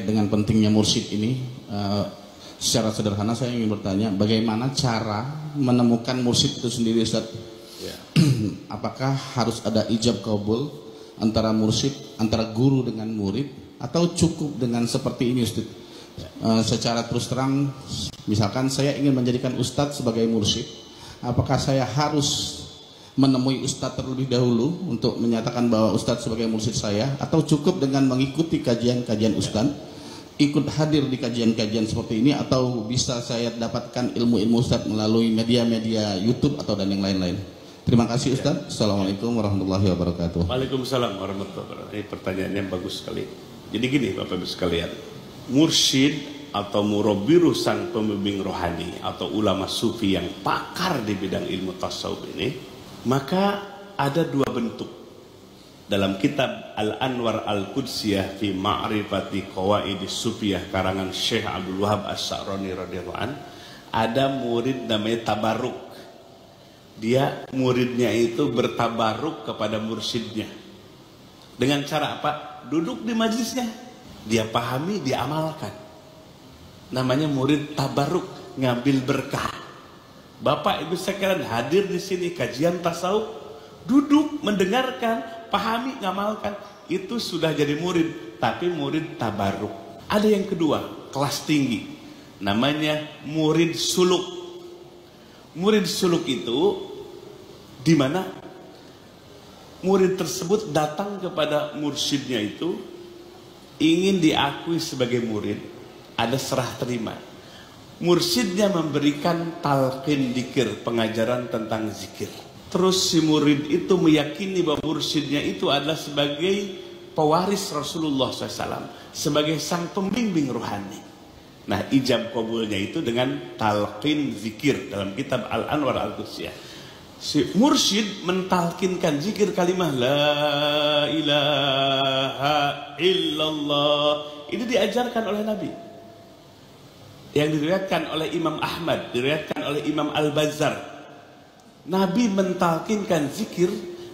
dengan pentingnya mursyid ini, secara sederhana saya ingin bertanya, bagaimana cara menemukan mursyid itu sendiri, Ustaz? Ya. Apakah harus ada ijab kabul antara mursyid, antara guru dengan murid, atau cukup dengan seperti ini, Ustaz? Secara terus terang, misalkan saya ingin menjadikan Ustadz sebagai mursyid, apakah saya harus menemui Ustadz terlebih dahulu untuk menyatakan bahwa Ustadz sebagai mursyid saya, atau cukup dengan mengikuti kajian-kajian Ustadz, ikut hadir di kajian-kajian seperti ini, atau bisa saya dapatkan ilmu-ilmu Ustadz melalui media-media YouTube atau dan yang lain-lain? Terima kasih Ustadz. Assalamualaikum warahmatullahi wabarakatuh. Waalaikumsalam warahmatullahi wabarakatuh. Ini pertanyaannya bagus sekali. Jadi gini Bapak Ibu sekalian, mursyid atau murabbiru, sang pembimbing rohani atau ulama sufi yang pakar di bidang ilmu tasawuf ini, maka ada dua bentuk. Dalam kitab Al-Anwar Al-Qudsiyah fi Ma'rifati Qawaidis Sufiyah karangan Syekh Abdul Wahab As-Sa'rani radhiyallahu an, ada murid namanya tabarruk. Dia muridnya itu bertabarruk kepada mursyidnya. Dengan cara apa? Duduk di majlisnya, dia pahami, dia amalkan. Namanya murid tabarruk, ngambil berkah. Bapak Ibu sekalian hadir di sini kajian tasawuf, duduk mendengarkan, pahami, ngamalkan, itu sudah jadi murid, tapi murid tabarruk. Ada yang kedua, kelas tinggi, namanya murid suluk. Murid suluk itu di mana murid tersebut datang kepada mursyidnya itu ingin diakui sebagai murid, ada serah terima. Mursyidnya memberikan talqin dzikir, pengajaran tentang zikir. Terus si murid itu meyakini bahwa mursyidnya itu adalah sebagai pewaris Rasulullah SAW, sebagai sang pembimbing rohani. Nah, ijab kabulnya itu dengan talqin zikir dalam kitab Al-Anwar Al-Qudsiyah. Si mursyid mentalkinkan zikir kalimah la ilaha illallah. Ini diajarkan oleh Nabi, yang diriwayatkan oleh Imam Ahmad, diriwayatkan oleh Imam Al-Bazzar. Nabi mentalkinkan zikir.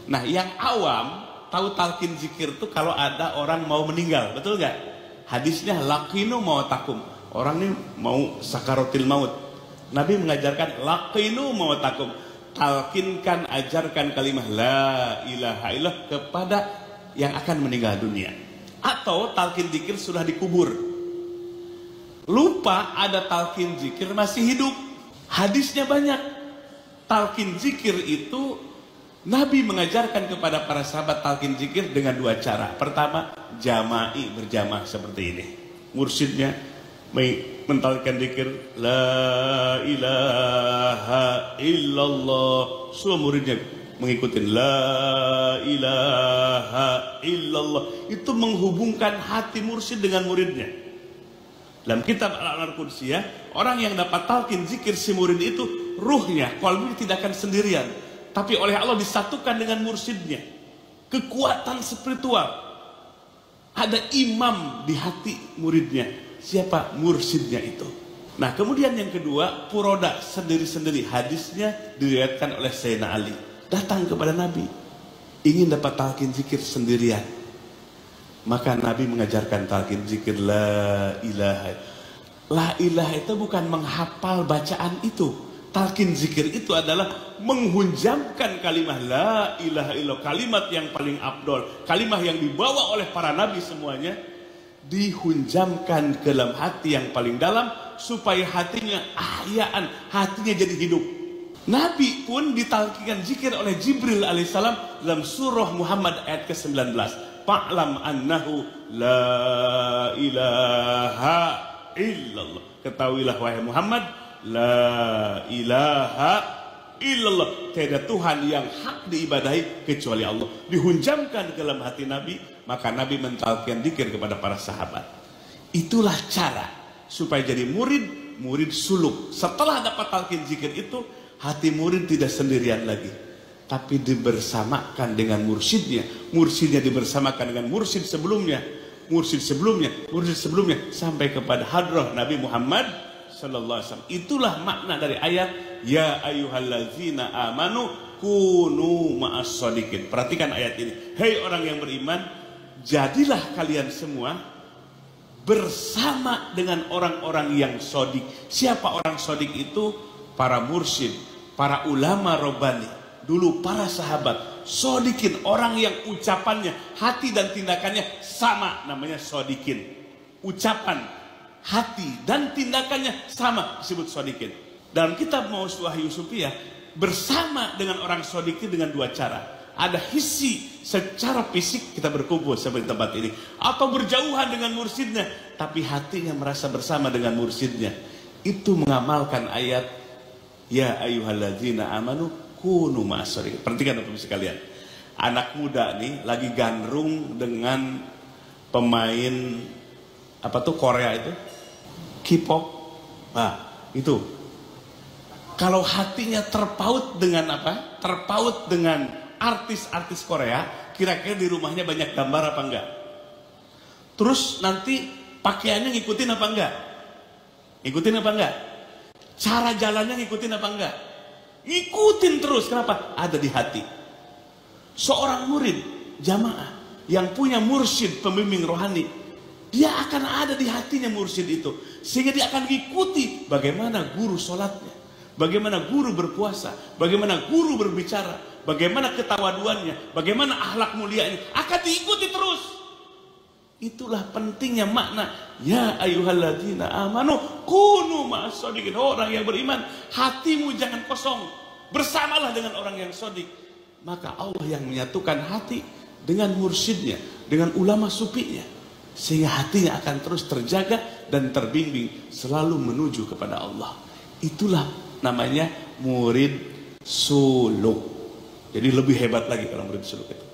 Nah, yang awam tahu talqin zikir itu kalau ada orang mau meninggal, betul gak? Hadisnya laqinu mautakum, orang ini mau sakaratil maut. Nabi mengajarkan laqinu mautakum, talkinkan, ajarkan kalimah la ilaha illallah kepada yang akan meninggal dunia. Atau talqin zikir sudah dikubur, lupa ada talqin zikir masih hidup. Hadisnya banyak. Talqin zikir itu Nabi mengajarkan kepada para sahabat talqin zikir dengan dua cara. Pertama, jama'i, berjamaah seperti ini. Mursyidnya mentalkan zikir la ilaha illallah, semua muridnya mengikuti la ilaha illallah. Itu menghubungkan hati mursyid dengan muridnya. Dalam kitab Al-Anwar Al-Qudsiyah, orang yang dapat talqin zikir si murid itu, ruhnya, qalbnya tidak akan sendirian, tapi oleh Allah disatukan dengan mursyidnya. Kekuatan spiritual. Ada imam di hati muridnya. Siapa? Mursyidnya itu. Nah, kemudian yang kedua, puroda sendiri-sendiri. Hadisnya diriwayatkan oleh Sayyidina Ali. Datang kepada Nabi, ingin dapat talqin zikir sendirian. Maka Nabi mengajarkan talqin zikir la ilaha. La ilaha itu bukan menghafal bacaan itu. Talqin zikir itu adalah menghunjamkan kalimah la ilaha illallah, kalimat yang paling afdol, kalimat yang dibawa oleh para nabi semuanya, dihunjamkan ke dalam hati yang paling dalam supaya hatinya ahyaan, hatinya jadi hidup. Nabi pun ditalkinkan zikir oleh Jibril alaihissalam dalam surah Muhammad ayat ke-19. Fa'lam annahu la ilaha illallah. Ketahuilah wahai Muhammad, la ilaha illallah, tiada Tuhan yang hak diibadahi kecuali Allah. Dihunjamkan ke dalam hati Nabi, maka Nabi mentalkinkan zikir kepada para sahabat. Itulah cara supaya jadi murid, murid suluk. Setelah dapat talqin zikir itu, hati murid tidak sendirian lagi, tapi dibersamakan dengan mursyidnya. Mursyidnya dibersamakan dengan mursyid sebelumnya, mursyid sebelumnya, mursyid sebelumnya, sampai kepada hadrah Nabi Muhammad sallallahu alaihi wasallam. Itulah makna dari ayat ya ayyuhallazina amanu kunu ma'as shadiqin. Perhatikan ayat ini. Hei orang yang beriman, jadilah kalian semua bersama dengan orang-orang yang sodik. Siapa orang sodik itu? Para mursyid, para ulama robbani, dulu para sahabat. Sodikin, orang yang ucapannya, hati dan tindakannya sama, namanya sodikin. Ucapan, hati dan tindakannya sama, disebut sodikin. Dalam kitab Mausu'ah Yusufiyah, bersama dengan orang sodikin dengan dua cara. Ada hissi, secara fisik kita berkumpul seperti tempat ini, atau berjauhan dengan mursyidnya, tapi hatinya merasa bersama dengan mursyidnya. Itu mengamalkan ayat ya ayyuhalladzina amanu kunu ma'as-shodiqin. Perhatikan Bapak sekalian, anak muda nih lagi gandrung dengan pemain apa tuh Korea itu, K-pop. Nah itu kalau hatinya terpaut dengan apa? Terpaut dengan artis-artis Korea, kira-kira di rumahnya banyak gambar apa enggak? Terus nanti pakaiannya ngikutin apa enggak? Ngikutin apa enggak? Cara jalannya ngikutin apa enggak? Ngikutin terus. Kenapa? Ada di hati. Seorang murid jamaah yang punya mursyid, pembimbing rohani, dia akan ada di hatinya mursyid itu, sehingga dia akan ikuti bagaimana guru sholatnya, bagaimana guru berpuasa, bagaimana guru berbicara, bagaimana ketawaduannya, bagaimana akhlak mulianya, akan diikuti terus. Itulah pentingnya makna ya ayyuhalladzina amanu kunu ma'as-shodiqin. Orang yang beriman, hatimu jangan kosong, bersamalah dengan orang yang sodik. Maka Allah yang menyatukan hati dengan mursyidnya, dengan ulama sufinya, sehingga hatinya akan terus terjaga dan terbimbing selalu menuju kepada Allah. Itulah namanya murid suluk. Jadi lebih hebat lagi kalau murid suluk itu.